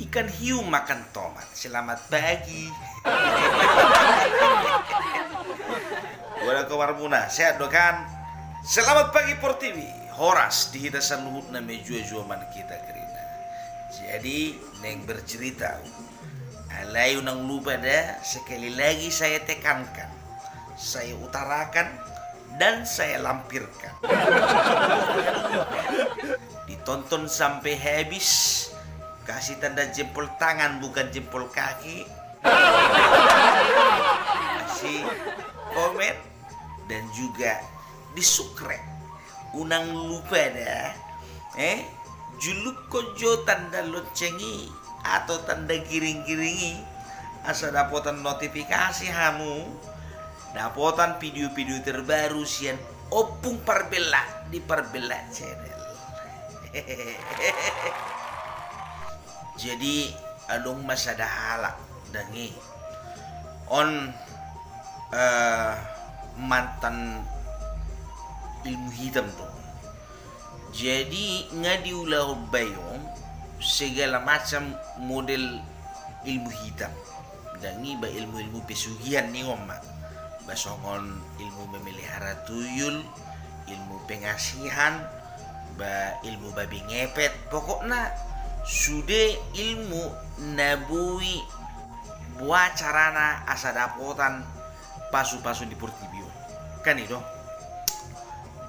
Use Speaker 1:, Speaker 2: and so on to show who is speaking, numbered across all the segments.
Speaker 1: Ikan hiu makan tomat. Selamat pagi. Wala kabar muna. Sehat do kan? Selamat pagi Portivi. Horas di hitasan luhut na medyo man kita kerina. Jadi neng bercerita. Alay unang lupa dah. Sekali lagi saya tekankan, saya utarakan, dan saya lampirkan. Ditonton sampai habis. Kasih tanda jempol tangan bukan jempol kaki. Kasih komen dan juga disubscribe. Unang lupa dah. Juluk kojo tanda loncengi atau tanda giring-giringi. Asa dapotan notifikasi hamu. Dapotan video-video terbaru sian opung Parbella di Parbella channel. Jadi adong masada halak dangi on mantan ilmu hitam tuh. Jadi ngadiulah bayong segala macam model ilmu hitam dangi ba ilmu-ilmu pesugihan nih omma. Basongon ilmu memelihara tuyul, ilmu pengasihan, ba ilmu babi ngepet, pokoknya sudah ilmu nabui buat carana asa dapotan pasu-pasu di Portibio kan itu.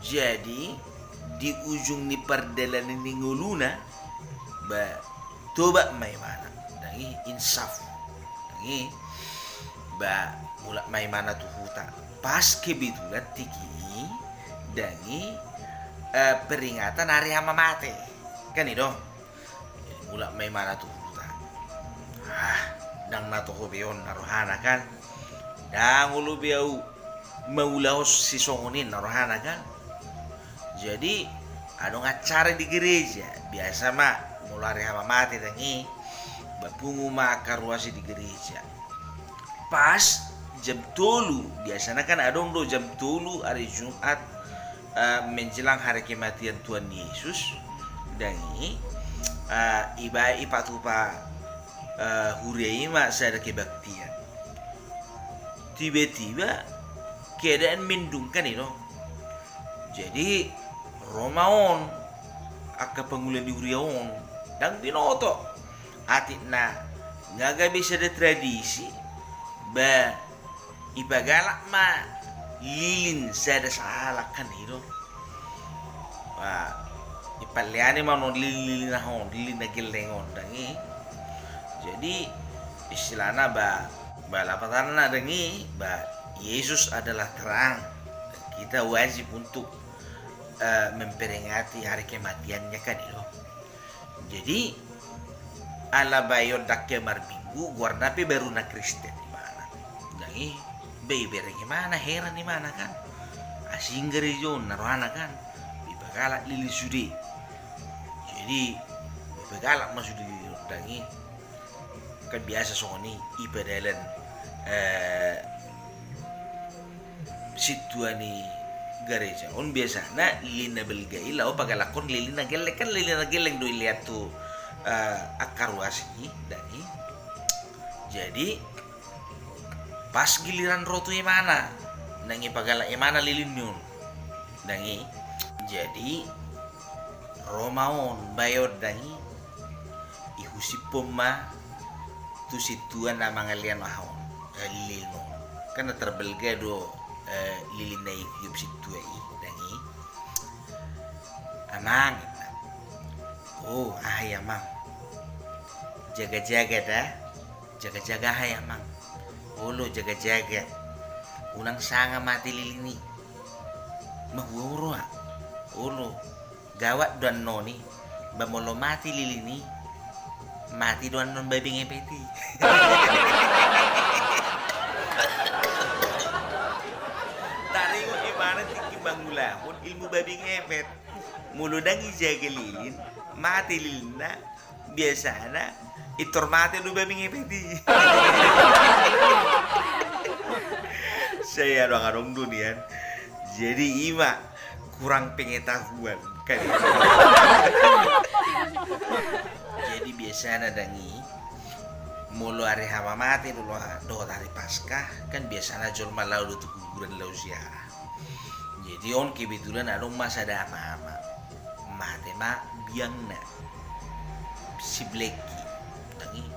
Speaker 1: Jadi di ujung ni perdelan ini nguluna ba toba mai mana dangi insaf dangi ba mulak mai mana tuh huta pas kebetulan tiki dangi peringatan hari hama mate kan itu. Mulak may mana tuh huta. Dang nato ko beyon narohana kan. Dang ulu biau maulahos si songonin narohana kan. Jadi adong acara di gereja biasa mah mulari hama mati tangi bapungu mah karuasi di gereja. Pas jam 3 biasanya kan adong do jam 3 hari Jumat menjelang hari kematian Tuhan Yesus dangi iba ipatupa hurei mak sada kebaktian. Tiba-tiba keadaan mendungkan itu. Jadi Romaon akka pangulan di huriaon dan binoto atina ngaga bisa ada tradisi ba ibagalak ma lilin sada sahalak kan itu. Ipaliane mano lilin na gelengon dangi. Jadi istilahnya ba lapatan na dangi ba Yesus adalah terang dan kita wajib untuk memperingati hari kematiannya kan itu. Jadi ala bayon dakke marbinggu guardape baru na Kristen di mana. Dangi bebere gimana heran di mana kan. Asing gerejon narohana kan. Galak lili sudi. Jadi begalak masuk di dangi kan biasa songoni ibadalan situani gereja on biasa na lilin na belgai lau pagalakon lilin na geleng kan lilin na geleng do lihat tuh akar wasi dangi. Jadi pas giliran rotu mana nangi pagalak mana lilin nyun dangi. Jadi Romaon bayod dangi ihusipom ma tu situan na mga lian mahon lilino karena terbelga do lilin na ikyub situa dangi amang ahai amang jaga-jaga dah jaga-jaga ahai amang lo jaga-jaga unang sanga mati lilini mahuoro ulo gawat doan noni bamolo mati lilini mati doan non babi ngepeti. Taringo imana tiki bangulahon ilmu babi ngepet mulu dangi jaga lilin mati lilina biasana itor mati do babi ngepeti. Saya adong dunian jadi ima kurang pengetahuan kan. Jadi biasanya dangi mulu hari hama mati dulu do hari Paskah kan biasanya jual malau do kuburan lau ziarah. Jadi on kebetulan ada masa ada ama-ama mati mak biang na si Blacky dangi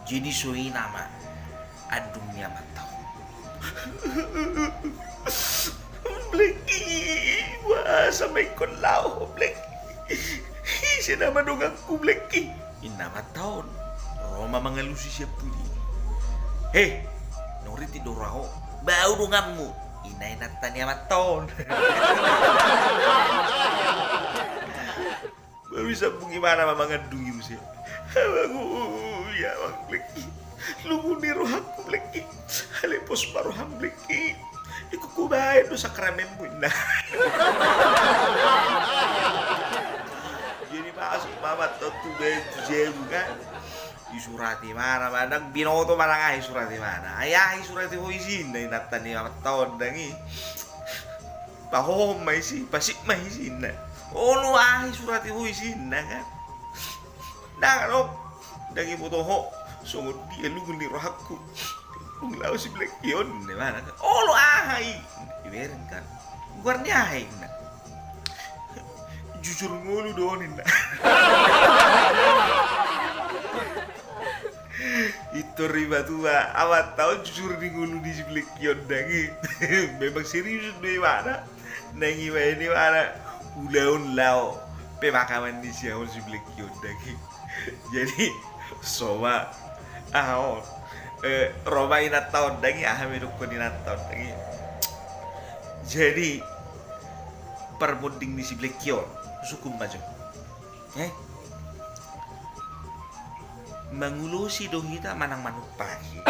Speaker 1: jadi soi nama adungnya matau. Blacky wah sampai kon lau Blacky sinama dongangku Blacky inama tahun Roma mengelusi siap tuli. Hei, nori tidur raho, bau donganmu. Inai natanya maton. Baru bisa gimana mama ngedungi musia. Bangu ya bang Blacky. Lu ni rohaku Blacky. Halepos maroham Blacky. Iku kubayan do sa kramen bunda. Jadi masuk mama tuh beju kan. Isurati mana manang binoto manang ay surati mana ayah isurati ho isin na inatan ni taon dangi pahom may si pasik may isin na olo ay surati ho isin na kan dang dangi buto ho sungod dia lugun ni rohakku lunglaw si Blacky yon di mana kan olo ay iberin kan guarnya ay na jujur ngulu donin na itu riba tua awat tahu jujur di ngulu di Blacky dangi memang serius di mana nangi ini mana ulaun lau pemakaman di siang si Blacky dangi jadi soma Roma inat tahun dangi hamil ko inat tahun dangi jadi permuding di si Blacky sukum maju mengulusi dong kita manang manupaki.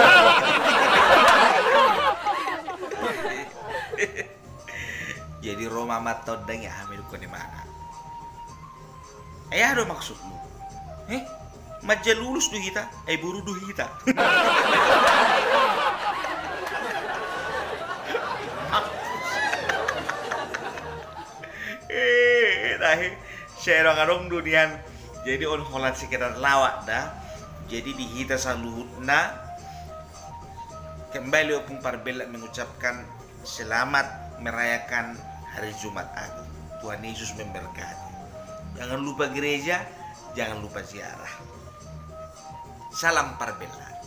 Speaker 1: Jadi Roma matodang ya hamil ko ni mana. Ayah do maksudmu? Majalulus do kita, buru do kita. Dahil share ngarong dunian. Jadi on holat sekitar lawak dah. Jadi di hita saluhutna kembali opung parbela mengucapkan selamat merayakan hari Jumat Agung. Tuhan Yesus memberkati. Jangan lupa gereja, jangan lupa ziarah. Salam parbela.